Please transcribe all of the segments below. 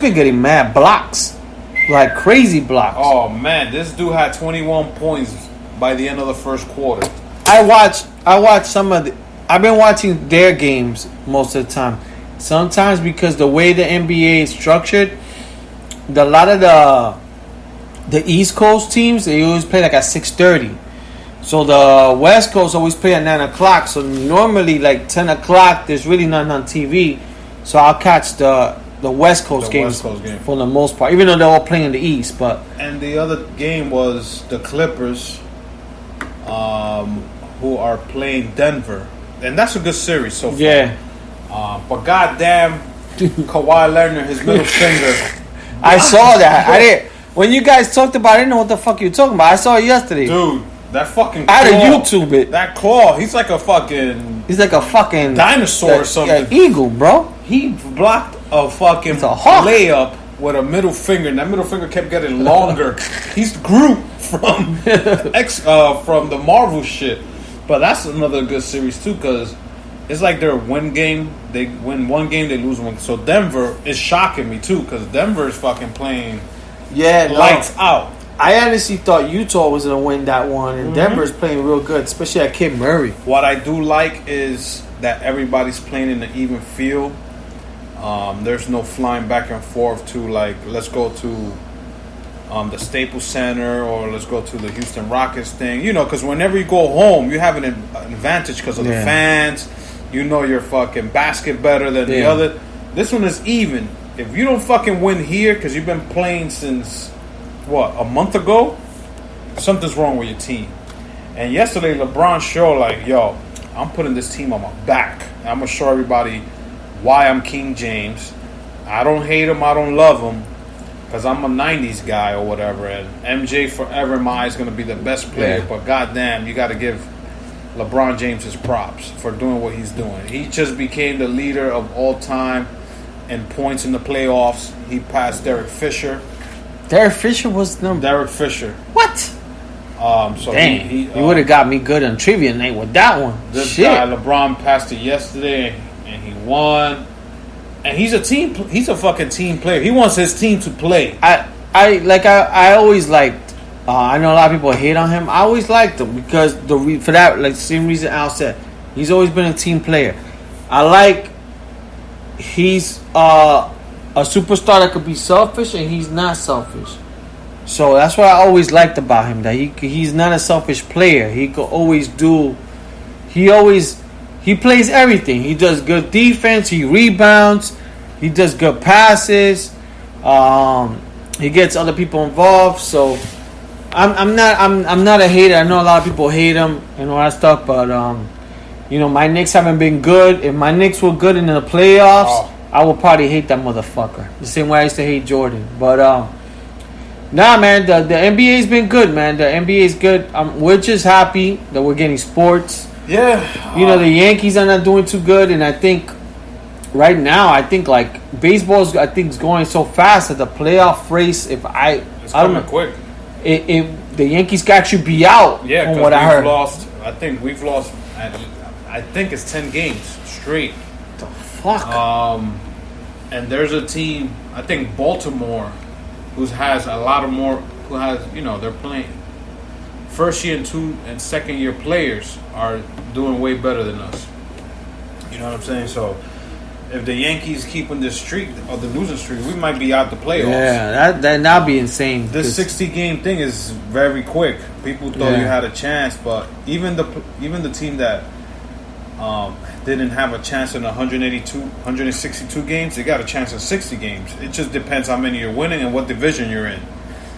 been getting mad blocks, like crazy blocks. Oh man, this dude had 21 points by the end of the first quarter. I watch some of the. I've been watching their games most of the time. Sometimes because the way the NBA is structured, a lot of the East Coast teams, they always play like at 6:30. So the West Coast always play at 9 o'clock. So normally like 10 o'clock, there's really nothing on TV. So I'll catch the West Coast games for the most part, even though they're all playing in the East. But and the other game was the Clippers, who are playing Denver, and that's a good series so far. Yeah. But goddamn, Kawhi Leonard, his middle finger. I saw that. I didn't. When you guys talked about it, I didn't know what the fuck you were talking about. I saw it yesterday. Dude, that fucking claw. I had to YouTube it. That claw, he's like a fucking dinosaur or something. An eagle, bro. He blocked a fucking layup with a middle finger, and that middle finger kept getting longer. He's Groot from from the Marvel shit. But that's another good series too, because it's like they're one game, they win one game, they lose one. So Denver is shocking me too, because Denver is fucking playing lights out. I honestly thought Utah was gonna win that one, and Denver's playing real good, especially at Kid Murray. What I do like is that everybody's playing in an even field. There's no flying back and forth to like, let's go to the Staples Center or let's go to the Houston Rockets thing. You know, because whenever you go home, you have an advantage because of the fans. You know your fucking basket better than the other. This one is even. If you don't fucking win here because you've been playing since, a month ago, something's wrong with your team. And yesterday, LeBron showed like, yo, I'm putting this team on my back. I'm going to show everybody why I'm King James. I don't hate him. I don't love him. Because I'm a 90s guy or whatever. And MJ forever in my eyes is going to be the best player. But goddamn, you got to give LeBron James his props for doing what he's doing. He just became the leader of all time in points in the playoffs. He passed Derek Fisher. Derek Fisher was number. Derek Fisher. What? So dang, he would have got me good on trivia night with that one. This guy LeBron passed it yesterday, and he won. And he's a fucking team player. He wants his team to play. I always liked. I know a lot of people hate on him. I always liked him because for that, like the same reason Al said, he's always been a team player. I like. He's a superstar that could be selfish, and he's not selfish. So that's what I always liked about him. That he's not a selfish player. He could always do. He plays everything. He does good defense. He rebounds. He does good passes. He gets other people involved. So I'm not a hater. I know a lot of people hate him and all that stuff, but my Knicks haven't been good. If my Knicks were good in the playoffs, I would probably hate that motherfucker. The same way I used to hate Jordan. But nah, man, the NBA's been good, man. The NBA's good. We're just happy that we're getting sports. Yeah. The Yankees are not doing too good, and I think right now, like baseball's, I think, is going so fast that the playoff race. It's coming quick. The Yankees got you be out. Yeah, from what I heard. I think we've lost. I think it's 10 games straight. The fuck. And there's a team. I think Baltimore, who has a lot of more. Who has they're playing. First year and second year players are doing way better than us. You know what I'm saying? So if the Yankees keeping this streak or the losing streak, we might be out the playoffs. Yeah, that'd be insane. This 60-game thing is very quick. People thought you had a chance, but even the team that didn't have a chance in 162 games, they got a chance in 60 games. It just depends how many you're winning and what division you're in.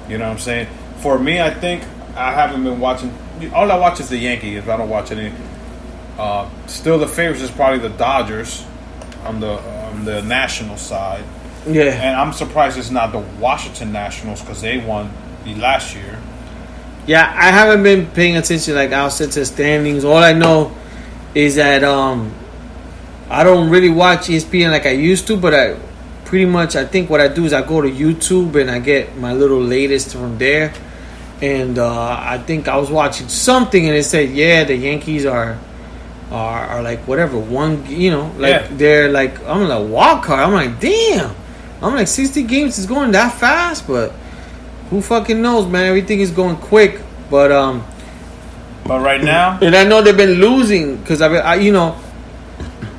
You know what I'm saying? For me, I think I haven't been watching. All I watch is the Yankees. I don't watch any. Still, the favorites is probably the Dodgers on the national side. Yeah, and I'm surprised it's not the Washington Nationals because they won the last year. Yeah, I haven't been paying attention like Al said to the standings. All I know is that I don't really watch ESPN like I used to, but I think what I do is I go to YouTube and I get my little latest from there. And I think I was watching something and it said, the Yankees are like whatever one, they're like, I'm like wild card. I'm like, damn, I'm like, 60 games is going that fast, but who fucking knows, man? Everything is going quick, but right now, and I know they've been losing because you know,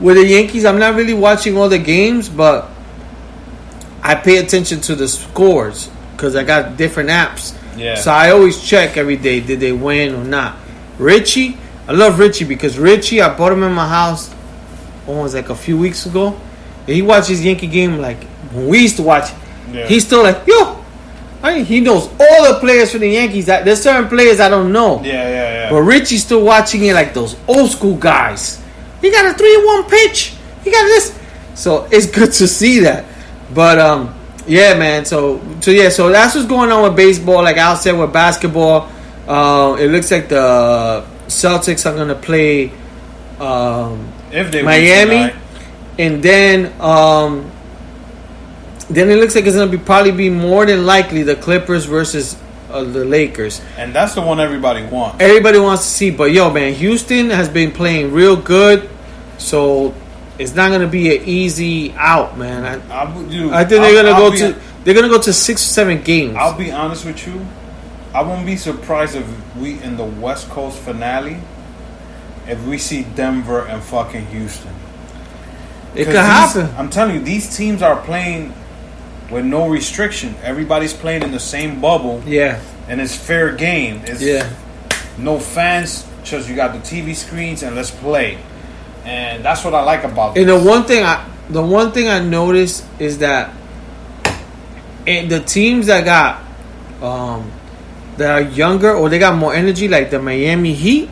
with the Yankees, I'm not really watching all the games, but I pay attention to the scores because I got different apps. yeah. So I always check every day, did they win or not. Richie, I love Richie because Richie, I bought him in my house almost like a few weeks ago. And he watches Yankee game like when we used to watch it. Yeah. He's still like, yo, he knows all the players for the Yankees. There's certain players I don't know. Yeah. But Richie's still watching it like those old school guys. He got a 3-1 pitch. He got this. So it's good to see that. But yeah, man. So that's what's going on with baseball. Like Al said with basketball, it looks like the Celtics are gonna play If they Miami, and then it looks like it's gonna probably be more than likely the Clippers versus the Lakers. and that's the one everybody wants. Everybody wants to see, but yo, man, Houston has been playing real good, so it's not gonna be an easy out, man. I think they're gonna go to 6 or 7 games. I'll be honest with you. I won't be surprised if we in the West Coast finale, if we see Denver and fucking Houston. It could happen. I'm telling you, these teams are playing with no restriction. Everybody's playing in the same bubble. Yeah. And it's fair game. It's no fans, just you got the TV screens and let's play. And that's what I like about this. And the one thing I noticed is that the teams that got that are younger or they got more energy, like the Miami Heat,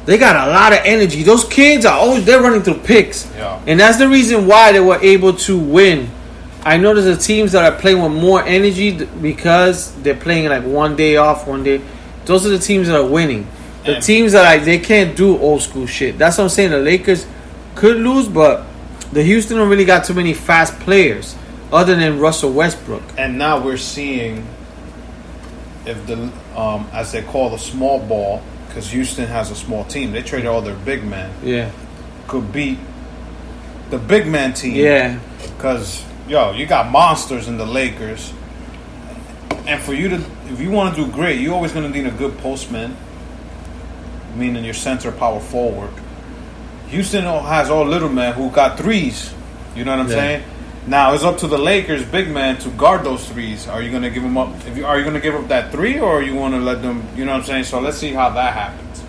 they got a lot of energy. Those kids they're running through picks. Yeah. And that's the reason why they were able to win. I noticed the teams that are playing with more energy because they're playing like one day off, one day. Those are the teams that are winning. The teams that they can't do old school shit. That's what I'm saying. The Lakers could lose, but the Houston don't really got too many fast players other than Russell Westbrook. And now we're seeing if the as they call the small ball, because Houston has a small team. They traded all their big men. Yeah. Could beat the big man team. Yeah. Because you got monsters in the Lakers, and for you to, if you want to do great, you're always going to need a good postman, meaning your center power forward. Houston has all little men who got threes. You know what I'm saying? Now it's up to the Lakers big man to guard those threes. Are you going to give them up? Are you going to give up that three, or are you want to let them? You know what I'm saying? So let's see how that happens.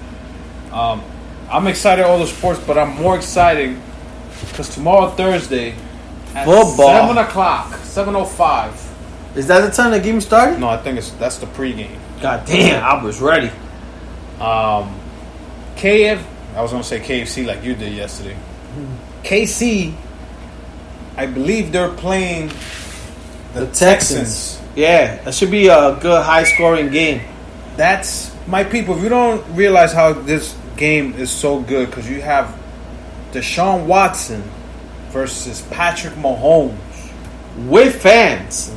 I'm excited all the sports, but I'm more excited because tomorrow Thursday. At Football. 7 o'clock, 7:05. Is that the time the game started? No, I think that's the pregame. God damn, I was ready. I was gonna say KFC like you did yesterday. KC, I believe they're playing the Texans. Yeah, that should be a good high scoring game. That's my people. If you don't realize how this game is so good, because you have Deshaun Watson versus Patrick Mahomes with fans.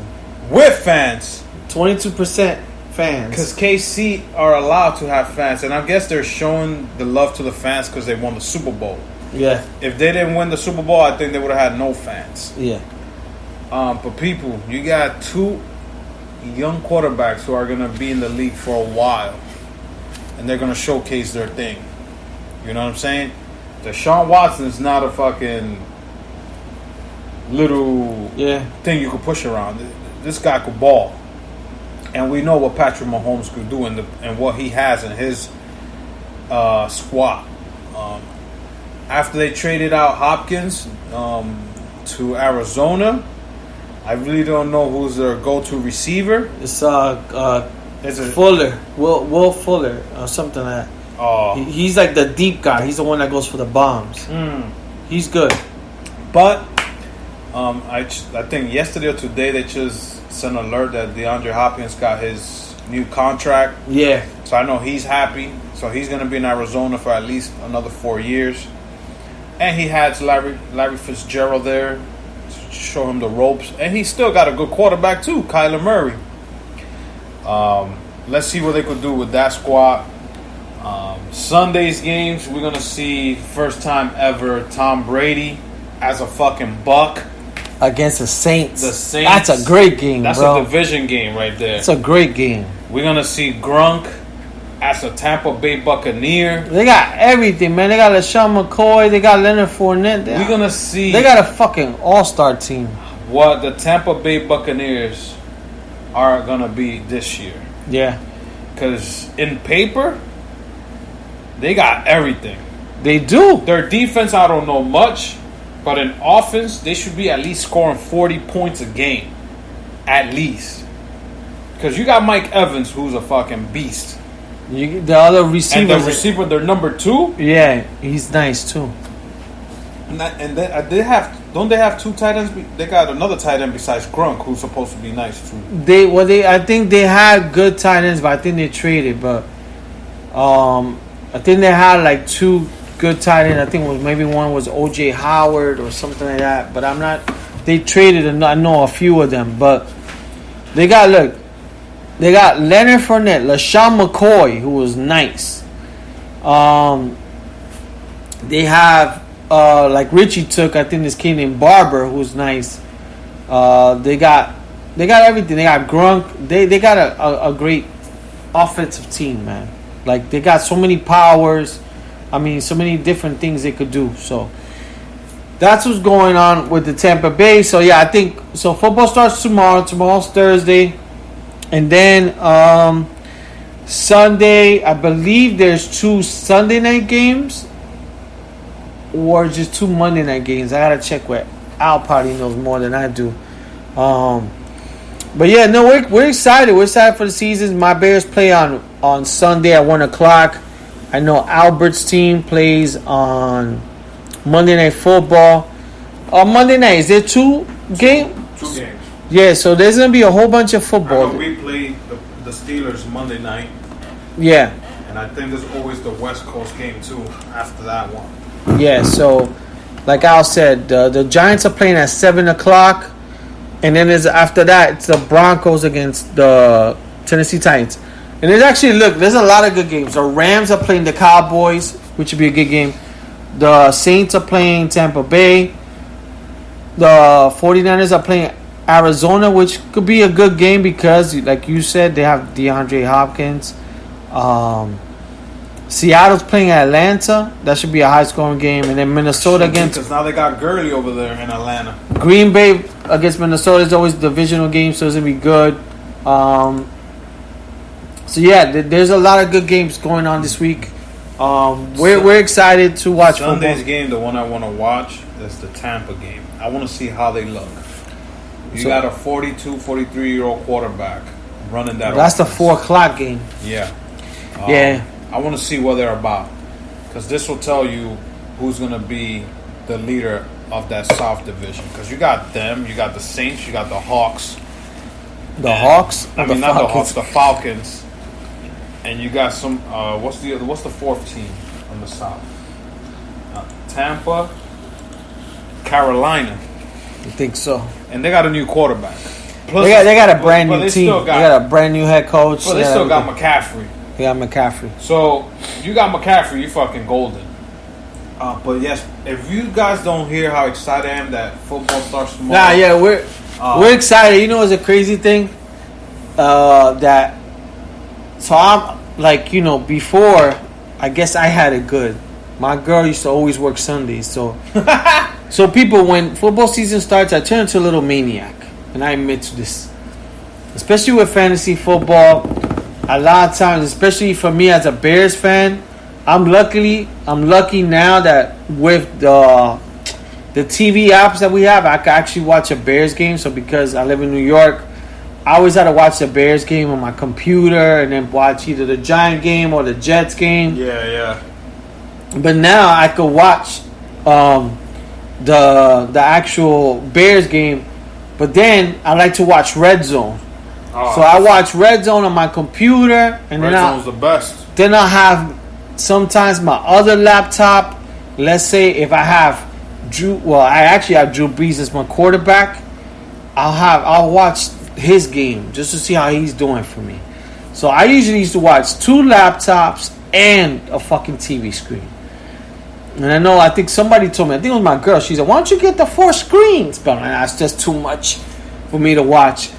22% fans. Because KC are allowed to have fans, and I guess they're showing the love to the fans because they won the Super Bowl. Yeah. If they didn't win the Super Bowl, I think they would have had no fans. Yeah. But people, you got 2 young quarterbacks who are going to be in the league for a while, and they're going to showcase their thing. You know what I'm saying? Deshaun Watson is not a fucking little thing you could push around. This guy could ball, and we know what Patrick Mahomes could do and what he has in his squad. After they traded out Hopkins to Arizona, I really don't know who's their go-to receiver. It's Fuller, Will Fuller, or something like that. He's like the deep guy. He's the one that goes for the bombs. He's good. But I think yesterday or today they just sent an alert that DeAndre Hopkins got his new contract. Yeah. So I know he's happy. So he's going to be in Arizona for at least another 4 years. And he had Larry Fitzgerald there to show him the ropes. And he still got a good quarterback too, Kyler Murray. Let's see what they could do with that squad. Sunday's games, we're going to see first time ever Tom Brady as a fucking Buck. against the Saints. The Saints. That's a great game, That's bro. a division game right there. It's a great game. We're going to see Gronk as a Tampa Bay Buccaneer. They got everything, man. They got LaShawn McCoy. They got Leonard Fournette. We're going to see... They got a fucking all-star team. What the Tampa Bay Buccaneers are going to be this year. Yeah. Because in paper, they got everything. They do. Their defense, I don't know much. But in offense, they should be at least scoring 40 points a game. At least. Because you got Mike Evans, who's a fucking beast. The other receiver. And the receiver, their number 2. Yeah, he's nice too. And they have. Don't they have 2 tight ends? They got another tight end besides Gronk, who's supposed to be nice too. I think they had good tight ends, but I think they traded. But I think they had like 2 good tight ends. I think maybe one was OJ Howard or something like that. But I'm not. They traded, and I know a few of them. But they got Leonard Fournette, LaShawn McCoy, who was nice. They have like Richie took. I think this kid named Barber, who's nice. They got everything. They got Gronk. They got a great offensive team, man. Like they got so many powers. I mean, so many different things they could do. So that's what's going on with the Tampa Bay. So yeah, I think so. Football starts tomorrow. Tomorrow's Thursday, and then Sunday. I believe there's 2 Sunday night games, or just 2 Monday night games. I gotta check with Al. Probably knows more than I do. But yeah, no, we're excited. We're excited for the season. My Bears play on Sunday at 1:00. I know Albert's team plays on Monday Night Football. On Monday night, is there 2 games? 2 games. Yeah, so there's gonna be a whole bunch of football. I know we play the Steelers Monday night. Yeah. And I think there's always the West Coast game too after that one. Yeah, so like Al said, the Giants are playing at 7:00, and then after that it's the Broncos against the Tennessee Titans. And there's a lot of good games. The Rams are playing the Cowboys, which would be a good game. The Saints are playing Tampa Bay. The 49ers are playing Arizona, which could be a good game because, like you said, they have DeAndre Hopkins. Seattle's playing Atlanta. That should be a high-scoring game. And then Minnesota against... Because now they got Gurley over there in Atlanta. Green Bay against Minnesota is always a divisional game, so it's going to be good. So, yeah, there's a lot of good games going on this week. We're excited to watch Sunday's football. game, the one I want to watch, is the Tampa game. I want to see how they look. You got a 42, 43-year-old quarterback running that. That's offense. the 4 o'clock game. Yeah. Yeah. I want to see what they're about. Because this will tell you who's going to be the leader of that South Division. Because you got them, you got the Saints, you got the Hawks. Hawks? I mean, not the Hawks, the Falcons. And you got some. What's the 4th team from the South? Tampa, Carolina. I think so. And they got a new quarterback. Plus, they got a brand new team. They got a brand new head coach. But they still got McCaffrey. They got McCaffrey. So you got McCaffrey, you fucking golden. But yes, if you guys don't hear how excited I am that football starts tomorrow. Nah, yeah, we're excited. You know, it's a crazy thing. So I'm like, you know, before I guess I had it good. My girl used to always work Sundays, so people, when football season starts, I turn into a little maniac, and I admit to this. Especially with fantasy football, a lot of times, especially for me as a Bears fan, I'm lucky now that with the TV apps that we have, I can actually watch a Bears game. So because I live in New York, I always had to watch the Bears game on my computer and then watch either the Giant game or the Jets game. Yeah. But now I could watch the actual Bears game. But then I like to watch Red Zone. Oh. So I watch Red Zone on my computer, and Red Zone's the best. Then I have sometimes my other laptop. Let's say if I have I actually have Drew Brees as my quarterback. I'll watch his game just to see how he's doing for me. So I usually used to watch 2 laptops and a fucking TV screen. And I think somebody told me, I think it was my girl. She said, "Why don't you get the 4 screens?" But that's just too much for me to watch.